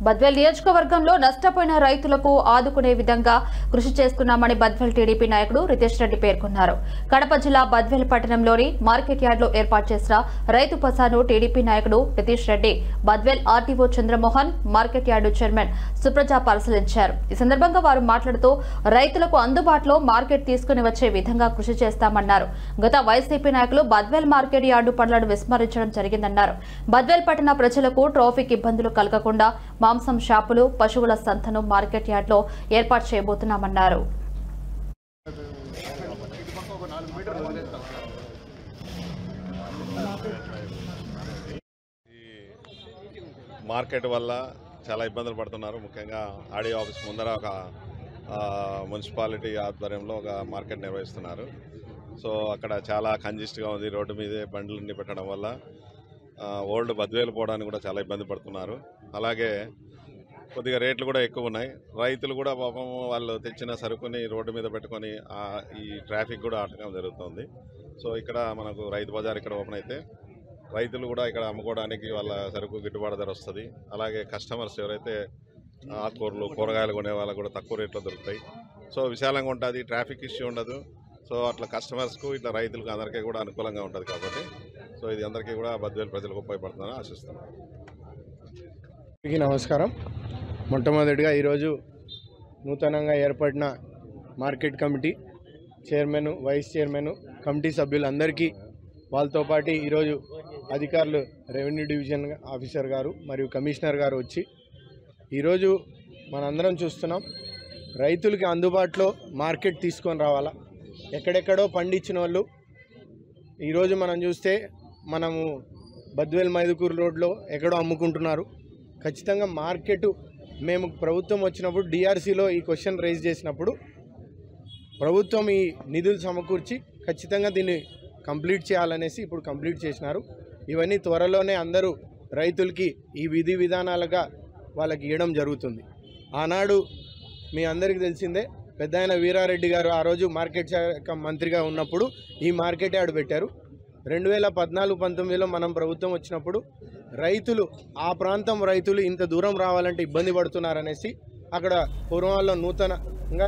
బద్వేల్ నియోజకవర్గంలో నష్టపోయిన రైతులకు ఆదుకునే విధంగా కృషి చేస్తున్నామని బద్వేల్ టీడీపీ నాయకుడు రితేష్ రెడ్డి పేర్కొన్నారు. కడప జిల్లా బద్వేల్ పట్టణంలోని మార్కెట్ యార్డ్ లో ఏర్పాటు చేసిన రైతు బజార్ను టీడీపీ నాయకుడు Ritesh Reddy Badvel RTO Chandramohan market yard chairman Supraja పరిశీలించారు. ఈ సందర్భంగా వారు మాట్లాడుతూ రైతులకు అందుబాటులో మార్కెట్ తీసుకుని వచ్చే విధంగా కృషి చేస్తామన్నారు. గత వైసీపీ నాయకులు బద్వేల్ మార్కెట్ యార్డు పనులను విస్మరించడం జరిగిందన్నారు. బద్వేల్ పట్టణ ప్రజలకు ట్రాఫిక్ ఇబ్బందులు కలగకుండా మాంసం షాపులు, పశువుల సంతను మార్కెట్ యార్డ్ లో ఏర్పాటు చేయబోతున్నామన్నారు. మార్కెట్ వల్ల చాలా ఇబ్బందులు పడుతున్నారు. ముఖ్యంగా ఆడియో ఆఫీస్ ముందర ఒక మున్సిపాలిటీ ఆధ్వర్యంలో ఒక మార్కెట్ నిర్వహిస్తున్నారు. సో అక్కడ చాలా కంజెస్ట్గా ఉంది. రోడ్డు మీదే బండ్లన్నీ పెట్టడం వల్ల ఓల్డ్ బద్వేలు పోవడానికి కూడా చాలా ఇబ్బంది పడుతున్నారు. అలాగే కొద్దిగా రేట్లు కూడా ఎక్కువ ఉన్నాయి. రైతులు కూడా పాపం వాళ్ళు తెచ్చిన సరుకుని రోడ్డు మీద పెట్టుకొని ఈ ట్రాఫిక్ కూడా ఆటంకం జరుగుతుంది. సో ఇక్కడ మనకు రైతు బజార్ ఇక్కడ ఓపెన్ అయితే రైతులు కూడా ఇక్కడ అమ్ముకోవడానికి వాళ్ళ సరుకు గిట్టుబాటు ధర వస్తుంది. అలాగే కస్టమర్స్ ఎవరైతే ఆకుకూరలు, కూరగాయలు కొనే వాళ్ళకు కూడా తక్కువ రేట్లో దొరుకుతాయి. సో విశాలంగా ఉంటుంది, ట్రాఫిక్ ఇష్యూ ఉండదు. సో అట్లా కస్టమర్స్కు ఇట్లా రైతులకు అందరికీ కూడా అనుకూలంగా ఉంటుంది. కాబట్టి సో ఇది అందరికీ కూడా బద్వేలు ప్రజలకు ఉపయోగపడుతుందని ఆశిస్తున్నాను. నమస్కారం. మొట్టమొదటిగా ఈరోజు నూతనంగా ఏర్పడిన market committee chairman, vice chairman, committee సభ్యులందరికీ, వాళ్ళతో పాటు ఈరోజు అధికారులు, రెవెన్యూ డివిజన్ ఆఫీసర్ గారు మరియు కమిషనర్ గారు వచ్చి ఈరోజు మనందరం చూస్తున్నాం, రైతులకి అందుబాటులో మార్కెట్ తీసుకొని రావాలా. ఎక్కడెక్కడో పండించిన వాళ్ళు ఈరోజు మనం చూస్తే మనము బద్వేల్ మైదుకూరు రోడ్లో ఎక్కడో అమ్ముకుంటున్నారు. ఖచ్చితంగా మార్కెట్ మేము ప్రభుత్వం వచ్చినప్పుడు డిఆర్సీలో ఈ క్వశ్చన్ రైజ్ చేసినప్పుడు ప్రభుత్వం ఈ నిధులు సమకూర్చి ఖచ్చితంగా దీన్ని కంప్లీట్ చేయాలనేసి ఇప్పుడు కంప్లీట్ చేసినారు. ఇవన్నీ త్వరలోనే అందరూ రైతులకి ఈ విధి విధానాలుగా వాళ్ళకి ఇవ్వడం జరుగుతుంది. ఆనాడు మీ అందరికీ తెలిసిందే, పెద్దాయన వీరారెడ్డి గారు ఆ రోజు మార్కెట్ శాఖ మంత్రిగా ఉన్నప్పుడు ఈ మార్కెట్ యార్డ్ పెట్టారు. 2014-19లో మనం ప్రభుత్వం వచ్చినప్పుడు రైతులు, ఆ ప్రాంతం రైతులు ఇంత దూరం రావాలంటే ఇబ్బంది పడుతున్నారనేసి అక్కడ పూర్వంలో నూతనంగా